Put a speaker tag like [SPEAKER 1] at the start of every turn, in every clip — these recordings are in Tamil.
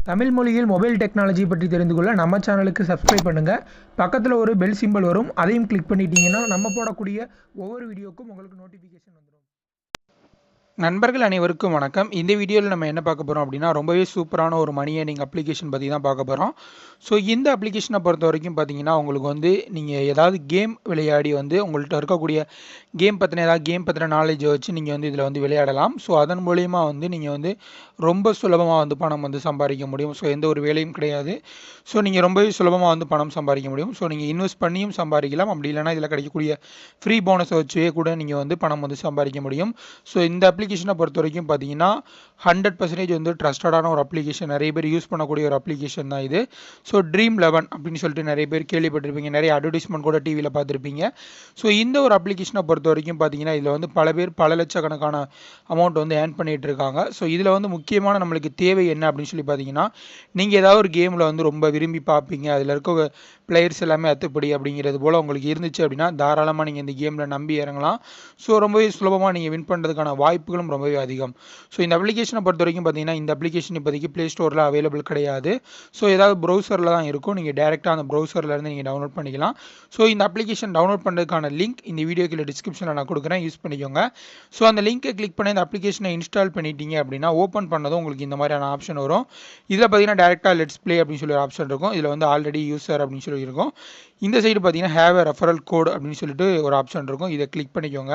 [SPEAKER 1] தமிழ் மொழியில் மொபைல் டெக்னாலஜி பற்றி தெரிந்து கொள்ள நம்ம சேனலுக்கு சப்ஸ்கிரைப் பண்ணுங்கள். பக்கத்தில் ஒரு பெல் சிம்பல் வரும், அதையும் கிளிக் பண்ணிட்டீங்கன்னா நம்ம போடக்கூடிய ஒவ்வொரு வீடியோக்கும் உங்களுக்கு நோட்டிஃபிகேஷன் வந்துடும். நண்பர்கள் அனைவருக்கும் வணக்கம். இந்த வீடியோவில் நம்ம என்ன பார்க்க போகிறோம் அப்படின்னா, ரொம்பவே சூப்பரான ஒரு மணி ஏர்னிங் அப்ளிகேஷன் பற்றி தான் பார்க்க போகிறோம். ஸோ இந்த அப்ளிகேஷனை பொறுத்த வரைக்கும் பார்த்தீங்கன்னா, உங்களுக்கு வந்து நீங்கள் ஏதாவது கேம் விளையாடி வந்து உங்கள்கிட்ட இருக்கக்கூடிய கேம் பற்றின நாலேஜை வச்சு நீங்கள் வந்து இதில் வந்து விளையாடலாம். ஸோ அதன் மூலிமா வந்து நீங்கள் வந்து ரொம்ப சுலபமாக வந்து பணம் வந்து சம்பாதிக்க முடியும். ஸோ எந்த ஒரு வேலையும் கிடையாது. ஸோ நீங்கள் ரொம்பவே சுலபமாக வந்து பணம் சம்பாதிக்க முடியும். ஸோ நீங்கள் இன்வெஸ்ட் பண்ணியும் சம்பாதிக்கலாம். அப்படி இல்லைனா இதில் கிடைக்கக்கூடிய ஃப்ரீ போனஸை வச்சே கூட நீங்கள் வந்து பணம் வந்து சம்பாதிக்க முடியும். ஸோ இந்த அப்ளிகேஷனை பொறுத்த வரைக்கும் பார்த்தீங்கன்னா 100% வந்து ட்ரஸ்டடான ஒரு அப்ளிகேஷன், நிறைய பேர் யூஸ் பண்ணக்கூடிய ஒரு அப்ளிகேஷன் தான் இது. ஸோ Dream11 அப்படின்னு சொல்லிட்டு நிறைய பேர் கேள்விப்பட்டிருப்பீங்க, நிறைய அட்வர்டைஸ்மெண்ட் கூட டிவியில் பார்த்துருப்பீங்க. ஸோ இந்த ஒரு அப்ளிகேஷனை பொறுத்த வரைக்கும் பார்த்தீங்கன்னா இதில் வந்து பல பேர் பல லட்சக்கணக்கான அமௌண்ட் வந்து ஏர்ன் பண்ணிட்டு இருக்காங்க. ஸோ இதில் வந்து முக்கியமான நம்மளுக்கு தேவை என்ன அப்படின்னு சொல்லி பார்த்தீங்கன்னா, நீங்கள் ஏதாவது ஒரு கேமில் வந்து ரொம்ப விரும்பி பார்ப்பீங்க, அதில் இருக்க பிளேயர்ஸ் எல்லாமே அத்துப்படி அப்படிங்கிறது போல் உங்களுக்கு இருந்துச்சு அப்படின்னா தாராளமாக நீங்கள் இந்த கேமில் நம்பி இறங்கலாம். ஸோ ரொம்பவே சுலபமாக நீங்கள் வின் பண்ணுறதுக்கான வாய்ப்புகளும் ரொம்பவே அதிகம். ஸோ இந்த அப்ளிகேஷனை பொறுத்த வரைக்கும் பார்த்தீங்கன்னா இந்த அப்ளிகேஷன் இப்போதைக்கு ப்ளே ஸ்டோரில் அவைலபிள் கிடையாது. ஸோ ஏதாவது ப்ரௌசரில் தான் இருக்கும், நீங்கள் டேரெக்டாக அந்த ப்ரௌசர்லேருந்து நீங்கள் டவுன்லோட் பண்ணிக்கலாம். ஸோ இந்த அப்ளிகேஷன் டவுன்லோட் பண்ணுறதுக்கான லிங்க் இந்த வீடியோக்கு டிஸ்கிரிப்ஷனில் நான் கொடுக்குறேன், யூஸ் பண்ணிக்கோங்க. ஸோ அந்த லிங்கை கிளிக் பண்ணி இந்த அப்ளிகேஷனை இன்ஸ்டால் பண்ணிட்டீங்க அப்படின்னா ஓப்பன் பண்ணதும் உங்களுக்கு இந்த மாதிரியான ஆப்ஷன் வரும். இதில் பார்த்தீங்கன்னா டேரெக்டாக லெட்ஸ் ப்ளே அப்படின்னு சொல்லி ஒரு ஆப்ஷன் இருக்கும். இதில் வந்து ஆல்ரெடி யூசர் அப்படின்னு சொல்லி இருக்கும். இந்த சைடு பார்த்தீங்கன்னா ஹேவ் எ ரெஃபரல் கோட் அப்படின்னு சொல்லிட்டு ஒரு ஆப்ஷன் இருக்கும். இதை கிளிக் பண்ணிக்கோங்க.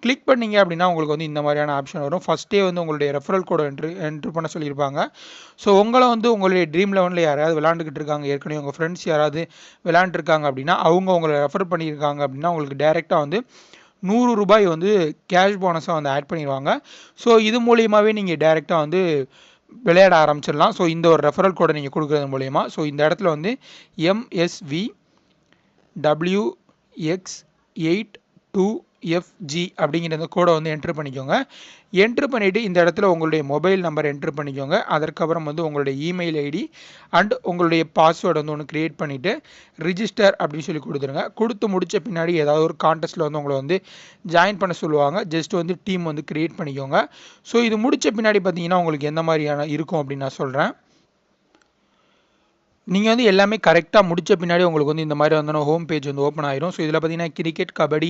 [SPEAKER 1] கிளிக் பண்ணிங்க அப்படின்னா உங்களுக்கு வந்து இந்த மாதிரியான ஆப்ஷன் வரும். ஃபஸ்ட்டே வந்து உங்களுடைய ரெஃபரல் கோடை என்ட்ரு பண்ண சொல்லியிருப்பாங்க. ஸோ உங்களை வந்து உங்களுடைய Dream11 யாராவது விளாண்டுக்கிட்டு இருக்காங்க, ஏற்கனவே உங்கள் ஃப்ரெண்ட்ஸ் யாராவது விளாண்டுருக்காங்க அப்படின்னா அவங்க உங்களை ரெஃபர் பண்ணியிருக்காங்க அப்படின்னா உங்களுக்கு டேரெக்டாக வந்து ₹100 வந்து கேஷ் போனஸாக வந்து ஆட் பண்ணிடுவாங்க. ஸோ இது மூலியமாகவே நீங்கள் டேரெக்டாக வந்து விளையாட ஆரம்பிச்சிடலாம். ஸோ இந்த ஒரு ரெஃபரல் கோடை நீங்கள் கொடுக்குறது மூலயமா. ஸோ இந்த இடத்துல வந்து MSVWX82FG அப்படிங்கிற இந்த கோடை வந்து என்ட்ரு பண்ணிக்கோங்க. என்ட்ரு பண்ணிவிட்டு இந்த இடத்துல உங்களுடைய மொபைல் நம்பர் என்ட்ரு பண்ணிக்கோங்க. அதற்கப்புறம் வந்து உங்களுடைய இமெயில் ஐடி அண்ட் உங்களுடைய பாஸ்வேர்டு வந்து ஒன்று க்ரியேட் பண்ணிவிட்டு ரிஜிஸ்டர் அப்படின்னு சொல்லி கொடுத்துருங்க. கொடுத்து முடித்த பின்னாடி ஏதாவது ஒரு கான்டெஸ்ட்டில் வந்து உங்களை வந்து ஜாயின் பண்ண சொல்லுவாங்க. ஜஸ்ட் வந்து டீம் வந்து க்ரியேட் பண்ணிக்கோங்க. ஸோ இது முடித்த பின்னாடி பார்த்தீங்கன்னா உங்களுக்கு எந்த மாதிரியான இருக்கும் அப்படின்னு நான் சொல்கிறேன். நீங்கள் வந்து எல்லாமே கரெக்டாக முடித்த பின்னாடி உங்களுக்கு வந்து இந்த மாதிரி வந்து ஹோம் பேஜ் வந்து ஓப்பன் ஆயிரும். ஸோ இதில் பார்த்தீங்கன்னா cricket, kabaddi,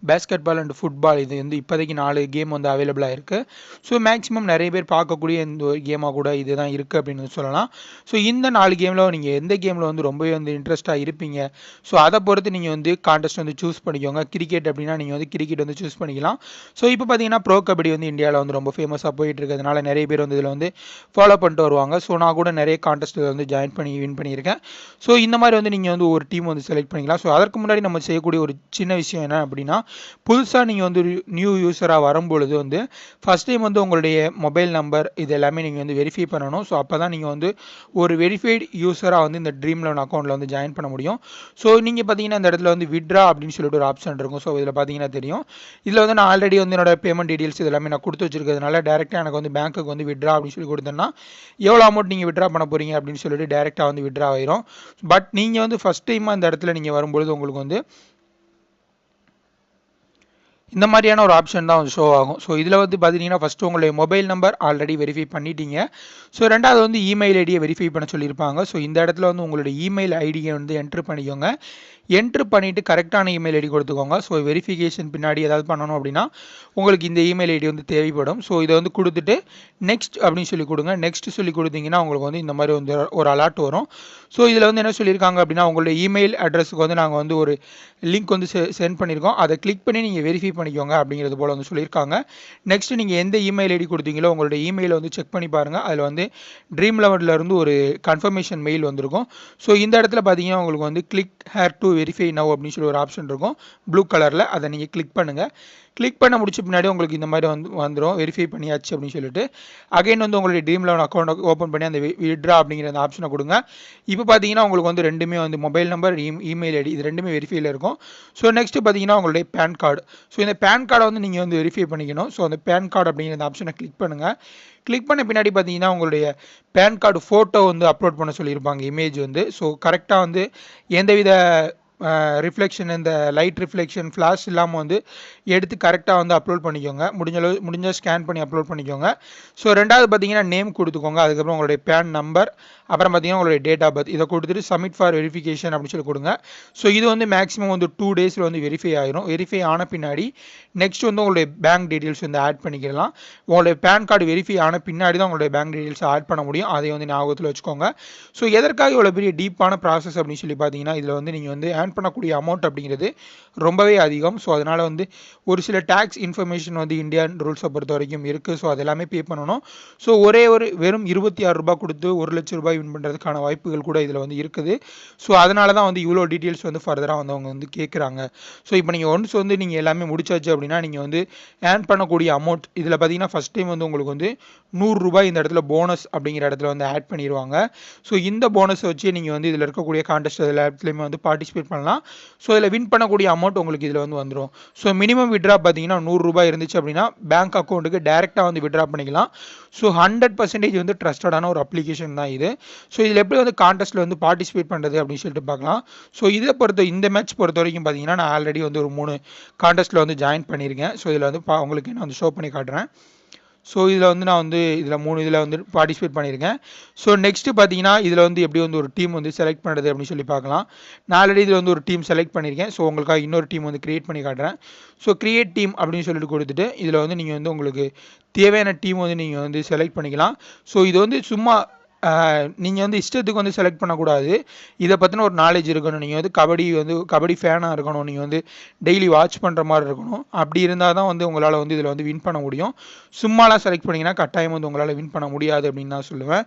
[SPEAKER 1] basketball and football இது வந்து இப்போதைக்கு 4 கேம் வந்து அவைலபிளாக இருக்குது. ஸோ மேக்ஸிமம் நிறைய பேர் பார்க்கக்கூடிய இந்த ஒரு கேமாக கூட இது தான் இருக்குது அப்படின்னு சொல்லலாம். ஸோ இந்த 4 கேமில் நீங்கள் எந்த கேமில் வந்து ரொம்பவே வந்து இன்ட்ரெஸ்ட்டாக இருப்பீங்க, ஸோ அதை பொறுத்து நீங்கள் வந்து கான்டெஸ்ட் வந்து சூஸ் பண்ணிக்கோங்க. கிரிக்கெட் அப்படின்னா நீங்கள் வந்து கிரிக்கெட் வந்து சூஸ் பண்ணிக்கலாம். ஸோ இப்போ பார்த்தீங்கன்னா ப்ரோ கபடி வந்து இந்தியாவில் வந்து ரொம்ப ஃபேமஸாக போயிட்டு இருக்கிறதுனால நிறைய பேர் வந்து இதில் வந்து ஃபாலோ பண்ணிட்டு வருவாங்க. ஸோ நான் கூட நிறைய கான்டெஸ்ட்டில் வந்து ஜாயின் பண்ணி வின் பண்ணியிருக்கேன். ஸோ இந்த மாதிரி வந்து நீங்கள் வந்து ஒரு டீம் வந்து செலக்ட் பண்ணிக்கலாம். ஸோ அதற்கு முன்னாடி நம்ம செய்யக்கூடிய ஒரு சின்ன விஷயம் என்ன அப்படின்னா, புதுசாக நீங்கள் வந்து நியூ யூஸராக வரும்பொழுது வந்து ஃபஸ்ட் டைம் வந்து உங்களுடைய மொபைல் நம்பர் இது எல்லாமே நீங்கள் வந்து வெரிஃபை பண்ணணும். ஸோ அப்போ தான் நீங்கள் வந்து ஒரு வெரிஃபைடு யூஸராக வந்து இந்த Dream11 அக்கௌண்ட்டில் வந்து ஜாயின் பண்ண முடியும். ஸோ நீங்கள் பார்த்தீங்கன்னா இந்த இடத்துல வந்து விட்ரா அப்படின்னு சொல்லிட்டு ஒரு ஆப்ஷன் இருக்கும். ஸோ இதில் பார்த்தீங்கன்னா தெரியும். இதில் வந்து நான் ஆல்ரெடி வந்து என்னோட பேமெண்ட் டீடைல்ஸ் இது எல்லாமே நான் கொடுத்து வச்சிருக்கிறதுனால டேரெக்டாக எனக்கு வந்து பேங்க்குக்கு வந்து விட்ரா அப்படின்னு சொல்லி கொடுத்தேன்னா எவ்வளோ அமௌண்ட் நீங்கள் விட்ரா பண்ண போகிறீங்க அப்படின்னு சொல்லிட்டு டேரெக்டாக வந்து விட்ரா ஆயிரும். பட் நீங்கள் வந்து ஃபஸ்ட் டைம் அந்த இடத்துல நீங்கள் வரும்பொழுது உங்களுக்கு வந்து இந்த மாதிரியான ஒரு ஆப்ஷன் தான் வந்து ஷோ ஆகும். ஸோ இதில் வந்து பார்த்தீங்கன்னா ஃபஸ்ட்டு உங்களுடைய மொபைல் நம்பர் ஆல்ரெடி வெரிஃபை பண்ணிட்டீங்க. ஸோ ரெண்டாவது வந்து இமெயில் ஐடியை வெரிஃபை பண்ண சொல்லியிருப்பாங்க. ஸோ இந்த இடத்துல வந்து உங்களுடைய இமெயில் ஐடியை வந்து என்ட்ரு பண்ணிக்கோங்க. என்ட்ரு பண்ணிவிட்டு கரெக்டான இமெயில் ஐடி கொடுத்துக்கோங்க. ஸோ வெரிஃபிகேஷன் பின்னாடி ஏதாவது பண்ணணும் அப்படின்னா உங்களுக்கு இந்த இமெயில் ஐடி வந்து தேவைப்படும். ஸோ இதை வந்து கொடுத்துட்டு நெக்ஸ்ட் அப்படின்னு சொல்லி கொடுங்க. நெக்ஸ்ட் சொல்லி கொடுத்தீங்கன்னா உங்களுக்கு வந்து இந்த மாதிரி வந்து ஒரு அலர்ட் வரும். ஸோ இதில் வந்து என்ன சொல்லியிருக்காங்க அப்படின்னா உங்களுடைய இமெயில் அட்ரஸுக்கு வந்து நாங்கள் வந்து ஒரு லிங்க் வந்து சென்ட் பண்ணியிருக்கோம், அதை கிளிக் பண்ணி நீங்கள் வெரிஃபை பண்ணிக்கோங்க அப்படிங்கிறது போல் வந்து சொல்லியிருக்காங்க. நெக்ஸ்ட் நீங்கள் எந்த இமெயில் ஐடி கொடுத்தீங்களோ உங்களுடைய இமெயிலை வந்து செக் பண்ணி பாருங்கள். அதில் வந்து Dream11 ஒரு கன்ஃபர்மேஷன் மெயில் வந்திருக்கும். ஸோ இந்த இடத்துல பார்த்தீங்கன்னா உங்களுக்கு வந்து click hair to verify now அப்படின்னு சொல்லி ஒரு ஆப்ஷன் இருக்கும் ப்ளூ கலரில். அதை நீங்கள் கிளிக் பண்ணுங்கள். கிளிக் பண்ண முடிச்ச பின்னாடி உங்களுக்கு இந்த மாதிரி வந்துடும் வெரிஃபை பண்ணியாச்சு அப்படின்னு சொல்லிட்டு. அகைன் வந்து உங்களுடைய Dream11 அக்கௌண்ட் ஓப்பன் பண்ணி அந்த விட்ரா அப்படிங்கிற அந்த ஆப்ஷனை கொடுங்க. இப்போ பார்த்தீங்கன்னா உங்களுக்கு வந்து ரெண்டுமே வந்து மொபைல் நம்பர், இமெயில் ஐடி இது ரெண்டுமே வெரிஃபைல இருக்கும். ஸோ நெக்ஸ்ட் பார்த்தீங்கன்னா உங்களுடைய பேன் கார்டு. ஸோ இந்த பேன் கார்டை வந்து நீங்கள் வந்து வெரிஃபை பண்ணிக்கணும். ஸோ அந்த பேன் கார்டு அப்படிங்கிற அந்த ஆப்ஷனை கிளிக் பண்ணுங்கள். கிளிக் பண்ண பின்னாடி பார்த்தீங்கன்னா உங்களுடைய பேன் கார்டு ஃபோட்டோ வந்து அப்லோட் பண்ண சொல்லியிருப்பாங்க, இமேஜ் வந்து. ஸோ கரெக்டாக வந்து எந்தவித ரிஃப்ளெக்ஷன் இந்த லைட் ரிஃப்ளெக்ஷன் ஃப்ளாஷ் இல்லாமல் வந்து எடுத்து கரெக்டாக வந்து அப்லோட் பண்ணிக்கோங்க. முடிஞ்சால் ஸ்கேன் பண்ணி அப்லோட் பண்ணிக்கோங்க. ஸோ ரெண்டாவது பார்த்தீங்கன்னா நேம் கொடுத்துக்கோங்க. அதுக்கப்புறம் உங்களுடைய பேன் நம்பர், அப்புறம் பார்த்தீங்கன்னா உங்களுடைய டேட் ஆஃப் பர்த், இதை கொடுத்துட்டு சப்மிட் ஃபார் வெரிஃபிகேஷன் அப்படின்னு சொல்லி கொடுங்க. ஸோ இது வந்து மேக்ஸிமம் வந்து 2 டேஸில் வந்து வெரிஃபை ஆகிரும். வெரிஃபை ஆன பின்னாடி நெக்ஸ்ட் வந்து உங்களுடைய பேங்க் டீட்டெயில்ஸ் வந்து ஆட் பண்ணிக்கலாம். உங்களுடைய பேன் கார்டு வெரிஃபை ஆன பின்னாடி தான் உங்களுடைய பேங்க் டீட்டெயில்ஸ் ஆட் பண்ண முடியும். அதை வந்து ஞாபகத்தில் வச்சுக்கோங்க. ஸோ எதற்காக இவ்வளோ பெரிய டீப்பான ப்ராசஸ் அப்படின்னு சொல்லி பார்த்தீங்கன்னா, இதில் வந்து நீங்கள் வந்து ஏர்ன் பண்ணக்கூடிய அமௌண்ட் அப்படிங்கிறது ரொம்பவே அதிகம். ஸோ அதனால் வந்து ஒரு சில டேக்ஸ் இன்ஃபர்மேஷன் வந்து இந்தியன் ரூல்ஸை பொறுத்த வரைக்கும் இருக்குது. ஸோ அது எல்லாமே பே பண்ணணும். ஸோ வெறும் 26 ரூபாய் கொடுத்து 1 லட்சம் ரூபாய் வின் பண்ணுறதுக்கான வாய்ப்புகள் கூட இதில் வந்து இருக்குது. ஸோ அதனால தான் வந்து இவ்வளோ டீட்டெயில்ஸ் வந்து ஃபர்தராக வந்து அவங்க வந்து கேட்குறாங்க. ஸோ இப்போ நீங்கள் ஒன்ஸ் வந்து நீங்கள் எல்லாமே முடிச்சாச்சு அப்படின்னா நீங்கள் வந்து ஏர்ன் பண்ணக்கூடிய அமௌண்ட் இதில் பார்த்தீங்கன்னா ஃபஸ்ட் டைம் வந்து உங்களுக்கு வந்து 100 ரூபாய் இந்த இடத்துல போனஸ் அப்படிங்கிற இடத்துல வந்து ஆட் பண்ணிடுவாங்க. ஸோ இந்த போனஸை வச்சு நீங்கள் வந்து இதில் இருக்கக்கூடிய கான்டெஸ்ட் எல்லாத்துலேயுமே வந்து பார்ட்டிசிபேட் பண்ணலாம். ஸோ இதில் வின் பண்ணக்கூடிய அமௌண்ட் உங்களுக்கு இதில் வந்து வந்துடும். ஸோ மினிமம் விட்ரா பார்த்தீங்கன்னா 100 ரூபாய் இருந்துச்சு அப்படின்னா பேங்க் அக்கௌண்ட்டுக்கு டேரெக்டாக வந்து விட்ரா பண்ணிக்கலாம். ஸோ 100% வந்து ட்ரஸ்டடான ஒரு அப்ளிகேஷன் தான் இது. ஸோ இதில் எப்படி வந்து கான்டெஸ்ட்டில் வந்து பார்ட்டிசிபேட் பண்ணுறது அப்படின்னு சொல்லிட்டு பார்க்கலாம். ஸோ இந்த மேட்ச் பொறுத்த வரைக்கும் பார்த்தீங்கன்னா நான் ஆல்ரெடி வந்து ஒரு 3 கான்டெஸ்ட்டில் வந்து ஜாயின் பண்ணியிருக்கேன். ஸோ இதில் வந்து உங்களுக்கு நான் வந்து ஷோ பண்ணி காட்டுறேன். ஸோ இதில் வந்து நான் வந்து இதில் வந்து பார்ட்டிசிபேட் பண்ணியிருக்கேன். ஸோ நெக்ஸ்ட்டு பார்த்தீங்கன்னா இதில் வந்து எப்படி வந்து ஒரு டீம் வந்து செலக்ட் பண்ணுறது அப்படின்னு சொல்லி பார்க்கலாம். நான் ஆல்ரெடி இதில் வந்து ஒரு டீம் செலக்ட் பண்ணியிருக்கேன். ஸோ உங்களுக்காக இன்னொரு டீம் வந்து கிரியேட் பண்ணி காட்டுறேன். ஸோ கிரியேட் டீம் அப்படின்னு சொல்லிட்டு கொடுத்துட்டு இதில் வந்து நீங்கள் வந்து உங்களுக்கு தேவையான டீம் வந்து நீங்கள் வந்து செலக்ட் பண்ணிக்கலாம். ஸோ இது வந்து சும்மா நீங்கள் வந்து இஷ்டத்துக்கு வந்து செலக்ட் பண்ணக்கூடாது. இதை பற்றின ஒரு நாலேஜ் இருக்கணும். நீங்கள் வந்து கபடி ஃபேனாக இருக்கணும். நீங்கள் வந்து டெய்லி வாட்ச் பண்ணுற மாதிரி இருக்கணும். அப்படி இருந்தால் தான் வந்து உங்களால் வந்து இதில் வந்து வின் பண்ண முடியும். சும்மாலாம் செலக்ட் பண்ணிங்கன்னா கட்டாயம் வந்து உங்களால் வின் பண்ண முடியாது அப்படின்னு நான் சொல்லுவேன்.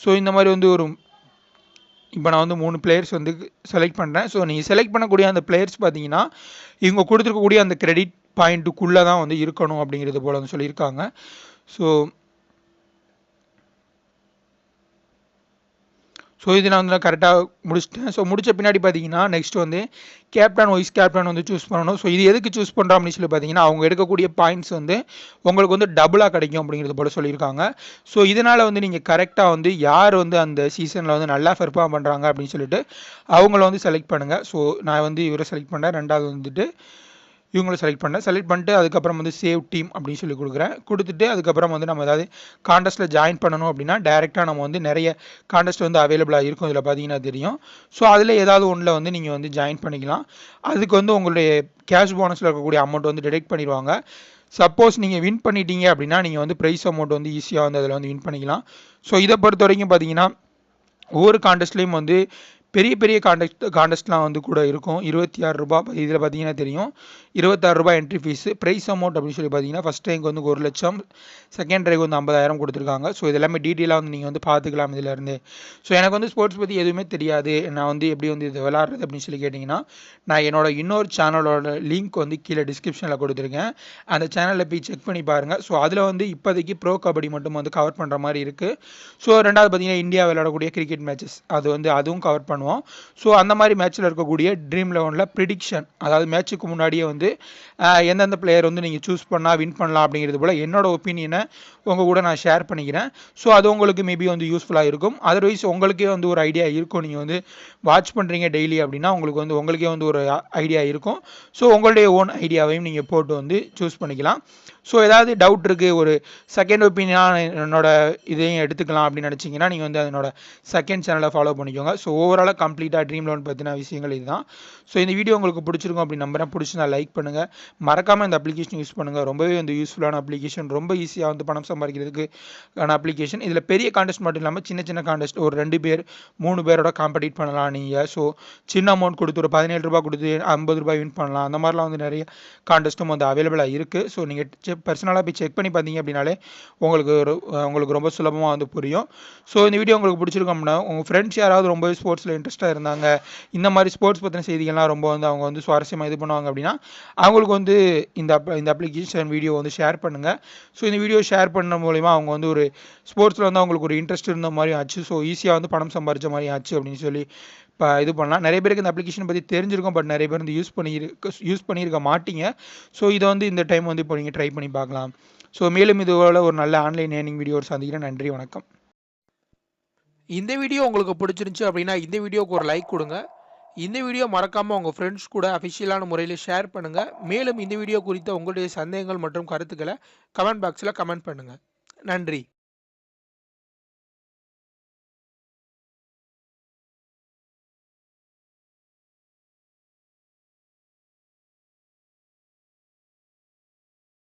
[SPEAKER 1] ஸோ இந்த மாதிரி வந்து இப்போ நான் வந்து 3 பிளேயர்ஸ் வந்து செலக்ட் பண்ணுறேன். ஸோ நீங்கள் செலக்ட் பண்ணக்கூடிய அந்த பிளேயர்ஸ் பார்த்தீங்கன்னா இவங்க கொடுத்துருக்கக்கூடிய அந்த கிரெடிட் பாயிண்ட்டுக்குள்ளே தான் வந்து இருக்கணும் அப்படிங்கிறது போல் வந்து சொல்லியிருக்காங்க. ஸோ இது நான் வந்து கரெக்டாக முடிச்சிட்டேன். ஸோ முடித்த பின்னாடி பார்த்தீங்கன்னா நெக்ஸ்ட் வந்து கேப்டன் வைஸ் கேப்டன் வந்து சூஸ் பண்ணணும். ஸோ இது எதுக்கு சூஸ் பண்ணுறோம் அப்படின்னு சொல்லி பார்த்தீங்கன்னா அவங்க எடுக்கக்கூடிய பாயிண்ட்ஸ் வந்து உங்களுக்கு வந்து டபுளாக கிடைக்கும் அப்படிங்கிறது போல் சொல்லியிருக்காங்க. ஸோ இதனால் வந்து நீங்கள் கரெக்டாக வந்து யார் வந்து அந்த சீசனில் வந்து நல்லா பெர்ஃபார்ம் பண்ணுறாங்க அப்படின்னு சொல்லிட்டு அவங்கள வந்து செலக்ட் பண்ணுங்கள். ஸோ நான் வந்து இவரை செலக்ட் பண்ணேன். ரெண்டாவது வந்துட்டு இவங்களை செலக்ட் பண்ணிட்டு அதுக்கப்புறம் வந்து சேவ் டீம் அப்படின்னு சொல்லி கொடுத்துட்டு அதுக்கப்புறம் வந்து நம்ம ஏதாவது கான்டெஸ்ட்டில் ஜாயின் பண்ணணும் அப்படின்னா டேரெக்டாக நம்ம வந்து நிறைய கான்டெஸ்ட் வந்து அவைலபிளாக இருக்கும். இதில் பார்த்தீங்கன்னா தெரியும். ஸோ அதில் ஏதாவது ஒன்றில் வந்து நீங்கள் வந்து ஜாயின் பண்ணிக்கலாம். அதுக்கு வந்து உங்களுடைய கேஷ் போனஸில் இருக்கக்கூடிய அமௌண்ட் வந்து டிடெக்ட் பண்ணிடுவாங்க. சப்போஸ் நீங்கள் வின் பண்ணிட்டீங்க அப்படின்னா நீங்கள் வந்து ப்ரைஸ் அமௌண்ட் வந்து ஈஸியாக வந்து அதில் வந்து வின் பண்ணிக்கலாம். ஸோ இதை பொறுத்த வரைக்கும் பார்த்தீங்கன்னா ஒவ்வொரு கான்டெஸ்ட்லேயும் வந்து பெரிய பெரிய கான்டெஸ்ட்லாம் வந்து கூட இருக்கும். 26 ரூபாய் இதில் பார்த்தீங்கன்னா தெரியும். 26 ரூபாய் என்ட்ரி ஃபீஸு. ப்ரைஸ் அமௌண்ட் அப்படின்னு சொல்லி பார்த்தீங்கன்னா ஃபஸ்ட் ரேங்க் வந்து 1 லட்சம், செகண்ட் ரேங்க் வந்து 50,000 கொடுத்துருக்காங்க. ஸோ இது எல்லாமே டீட்டெயிலாக வந்து நீங்கள் வந்து பார்த்துக்கலாம் இதிலேருந்து. ஸோ எனக்கு வந்து ஸ்போர்ட்ஸ் பற்றி எதுவுமே தெரியாது, நான் வந்து எப்படி வந்து இது விளாட்றது அப்படின்னு சொல்லி கேட்டிங்கன்னா நான் என்னோட இன்னொரு சேனலோட லிங்க் வந்து கீழே டிஸ்கிரிப்ஷனில் கொடுத்துருக்கேன். அந்த சேனலில் போய் செக் பண்ணி பாருங்கள். ஸோ அதில் வந்து இப்போதைக்கு ப்ரோ கபடி மட்டும் வந்து கவர் பண்ணுற மாதிரி இருக்குது. ஸோ ரெண்டாவது பார்த்தீங்கன்னா இந்தியா விளையாடக்கூடிய கிரிக்கெட் மேட்சஸ் அதுவும் கவர் பண்ணுவோம். ஸோ அந்த மாதிரி மேட்ச்சில் இருக்கக்கூடிய ட்ரீம் 11 ப்ரிடிக்ஷன், அதாவது மேட்சுக்கு முன்னாடியே வந்து எந்தெந்த பிளேயர் வந்து நீங்கள் சூஸ் பண்ணால் வின் பண்ணலாம் அப்படிங்கிறது போல் என்னோட ஒப்பீனியனை உங்கள் கூட நான் ஷேர் பண்ணிக்கிறேன். ஸோ அது உங்களுக்கு மேபி வந்து யூஸ்ஃபுல்லாக இருக்கும். அதர்வைஸ் உங்களுக்கே வந்து ஒரு ஐடியா இருக்கும். நீங்கள் வந்து வாட்ச் பண்ணுறீங்க டெய்லி அப்படின்னா உங்களுக்கே வந்து ஒரு ஐடியா இருக்கும். ஸோ உங்களுடைய ஓன் ஐடியாவையும் நீங்கள் போட்டு வந்து சூஸ் பண்ணிக்கலாம். ஸோ ஏதாவது டவுட் இருக்குது, ஒரு செகண்ட் ஒப்பீனியனாக என்னோட இதையும் எடுத்துக்கலாம் அப்படின்னு நினச்சிங்கன்னா நீங்கள் வந்து அதனோட செகண்ட் சேனலை ஃபாலோ பண்ணிக்கோங்க. ஸோ ஓவராலாக கம்ப்ளீட்டாக ட்ரீம் லோன் பற்றின விஷயங்கள் இதுதான். ஸோ இந்த வீடியோ உங்களுக்கு பிடிச்சிருக்கும் அப்படி நம்புறேன். பிடிச்சிருந்தா லைக் பண்ணுங்கள். மறக்காமல் இந்த அப்ளிகேஷன் யூஸ் பண்ணுங்கள். ரொம்பவே வந்து யூஸ்ஃபுல்லான அப்ளிகேஷன், ரொம்ப ஈஸியாக வந்து பணம் சம்பாதிக்கிறதுக்கான அப்ளிகேஷன். இதில் பெரிய கான்டெஸ்ட் மட்டும் இல்லாமல் சின்ன சின்ன கான்டெஸ்ட் ஒரு 2 பேர் 3 பேரோட காம்படிட் பண்ணலாம் நீங்கள். ஸோ சின்ன அமௌண்ட் கொடுத்து ஒரு 17 ரூபாய் கொடுத்து 50 ரூபாய் வின் பண்ணலாம். அந்த மாதிரிலாம் வந்து நிறைய கான்டெஸ்ட்டும் வந்து அவைலபிளாக இருக்குது. ஸோ நீங்கள் பர்சனலாக போய் செக் பண்ணி பார்த்தீங்க அப்படின்னாலே உங்களுக்கு ரொம்ப சுலபமாக வந்து புரியும். ஸோ இந்த வீடியோ உங்களுக்கு பிடிச்சிருக்கும் அப்படின்னா உங்கள் ஃப்ரெண்ட்ஸ் யாராவது ரொம்ப ஸ்போர்ட்ஸில் இன்ட்ரெஸ்ட்டாக இருந்தாங்க, இந்த மாதிரி ஸ்போர்ட்ஸ் பற்றின செய்திகள்லாம் ரொம்ப வந்து அவங்க வந்து சுவாரஸ்யமாக இது பண்ணுவாங்க அப்படின்னா அவங்களுக்கு வந்து இந்த அப்ளிகேஷன் வீடியோ வந்து ஷேர் பண்ணுங்கள். ஸோ இந்த வீடியோ ஷேர் பண்ண மூலிமா அவங்க வந்து ஒரு ஸ்போர்ட்ஸில் வந்து அவங்களுக்கு ஒரு இன்ட்ரெஸ்ட் இருந்த மாதிரி ஆச்சு. ஸோ ஈஸியாக வந்து பணம் சம்பாதிச்ச மாதிரி ஆச்சு அப்படின்னு சொல்லி இப்போ இது பண்ணலாம். நிறைய பேருக்கு இந்த அப்ளிகேஷன் பற்றி தெரிஞ்சிருக்கும், பட் நிறைய பேர் வந்து யூஸ் பண்ணியிருக்க மாட்டீங்க. ஸோ இதை வந்து இந்த டைம் வந்து இப்போ நீங்கள் ட்ரை பண்ணி பார்க்கலாம். ஸோ மேலும் இதுபோல் ஒரு நல்ல ஆன்லைன் ஏர்னிங் வீடியோ சந்திக்கிறேன். நன்றி, வணக்கம். இந்த வீடியோ உங்களுக்கு பிடிச்சிருந்துச்சு அப்படின்னா இந்த வீடியோக்கு ஒரு லைக் கொடுங்க. இந்த வீடியோ மறக்காமல் உங்கள் ஃப்ரெண்ட்ஸ் கூட அஃபிஷியலான முறையில் ஷேர் பண்ணுங்கள். மேலும் இந்த வீடியோ குறித்த உங்களுடைய சந்தேகங்கள் மற்றும் கருத்துக்களை கமெண்ட் பாக்ஸில் கமெண்ட் பண்ணுங்கள். நன்றி.